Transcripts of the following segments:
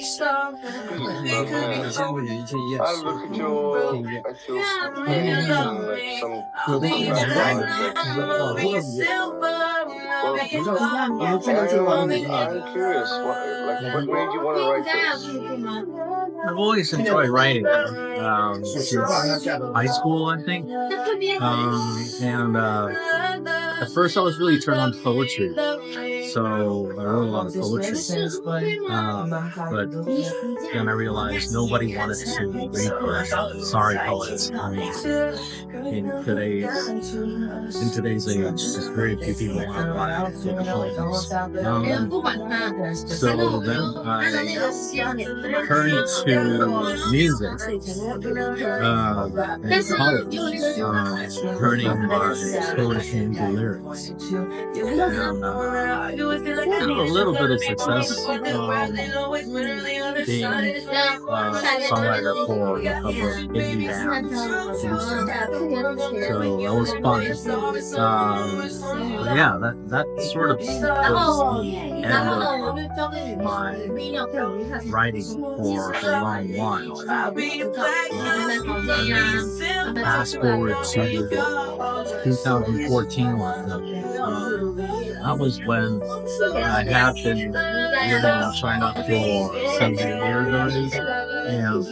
I look at your page and like some background text and I'm curious, what made you want to write this? I've always enjoyed writing since high school, I think. And at first I was really turned on to poetry, so I wrote a lot of poetry. But then I realized nobody wanted to read the sorry poets. I mean, in today's age, just very few people want to write the poems. So then I turned to music in college, learning poetry into lyrics. And had a little bit of success being a songwriter for a couple of indie bands. So that was fun. But yeah, that sort of was the end of my writing for a long while. Fast forward to 2014 that was when I had been living in China for 7 years already, and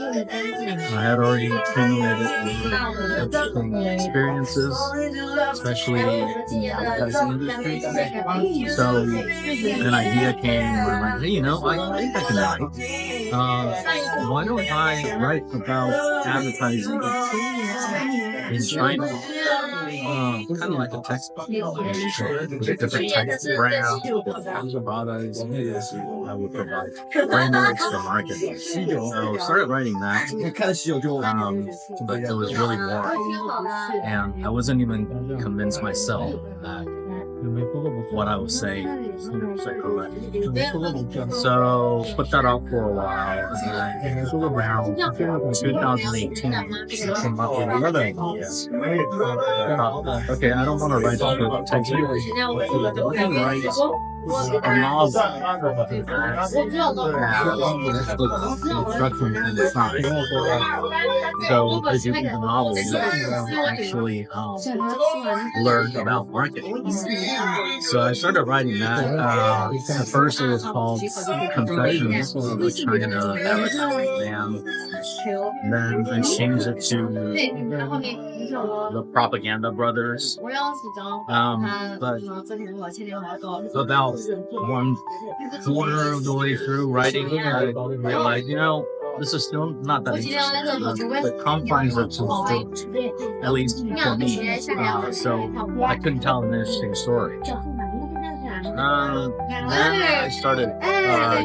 I had already accumulated interesting experiences, especially in the advertising industry. So an idea came where I'm like, hey, I think I can write. Why don't I write about advertising in China? Kind of like a textbook with different types of brands, different products. I would provide frameworks for marketing. So I started writing that, but it was really boring, and I wasn't even convinced myself that what I was saying was correct. So put that off for a while, and then around 2018, I came up with another idea. Okay, I don't want to write for text. I can write a novel instructions inside. So as you read the novel, you actually learn about marketing. So I started writing that. At first it was called Confessions of a China Advertising Man. Then I changed it to the Propaganda Brothers. But about 1/4 of the way through writing, I realized, this is still not that interesting. The confines are too strict, at least for me. So I couldn't tell an interesting story. Then I started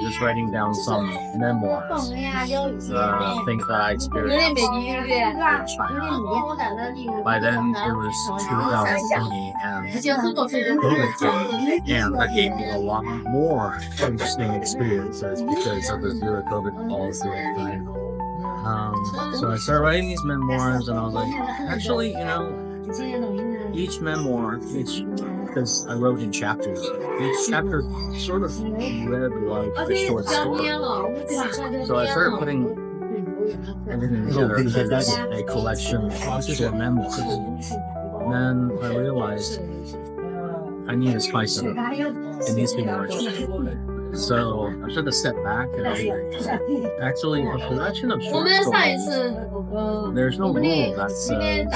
just writing down some memoirs, things that I experienced in China. By then it was 2020 and that gave me a lot more interesting experiences because of the zero COVID policy at the time. So I started writing these memoirs, and I was like, actually, each memoir, because I wrote in chapters, each chapter sort of read like a short story. So I started putting everything together as a collection of short memoirs. And then I realized I need to spice it up. It needs to be more interesting. So I took a step back and I was like, actually, a collection of short stories, there's no rule that says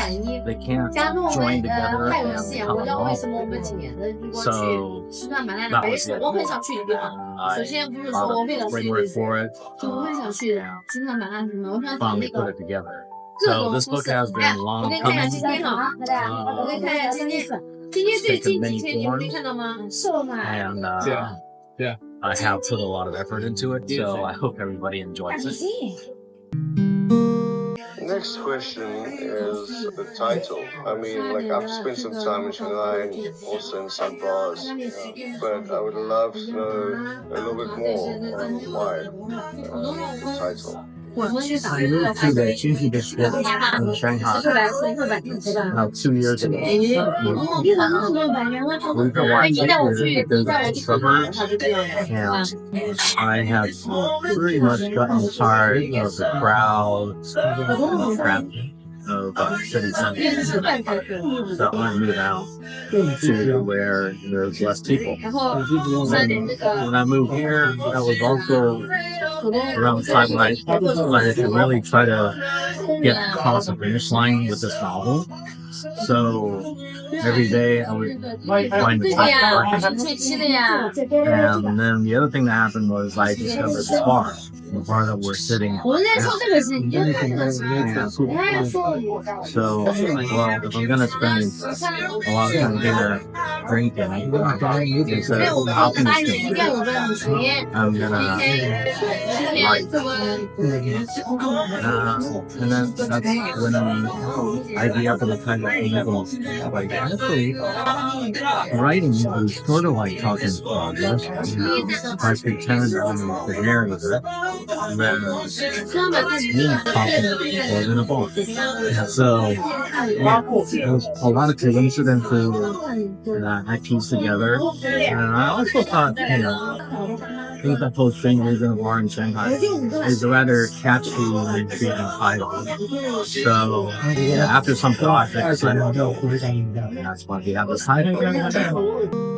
they can't join together and become a novel. So that was it. I found a framework for it and finally put it together. So this book has been long coming. It's taken many forms, and I have put a lot of effort into it, so I hope everybody enjoys it. Next question is the title. I mean, I've spent some time in Shanghai and also in some bars, but I would love to know a little bit more on why the title. I moved to the Shanghai district in Shanghai about 2 years ago. We've been watching the suburbs, and I have pretty much gotten tired of the crowd and traffic of city centers. So I want to move out to where there's less people. When I moved here, that was also around the time when I decided to really try to get across the finish line with this novel. So every day I would find the time to park. And then the other thing that happened was I discovered this the bar that we're sitting at. So, well, if I'm gonna spend a lot of time dinner drinking instead of talking to people, I'm gonna write. And then that's when I be able to kind of like actually writing is sort of like talking to others. I pretend I'm the narrator, and then me talking in a book. So yeah, there's a lot of coincidences that I pieced together, and I also thought, things that told strangers in a bar in Shanghai is a rather catchy and intriguing title. So yeah, after some thought, I decided, that's why we have this title.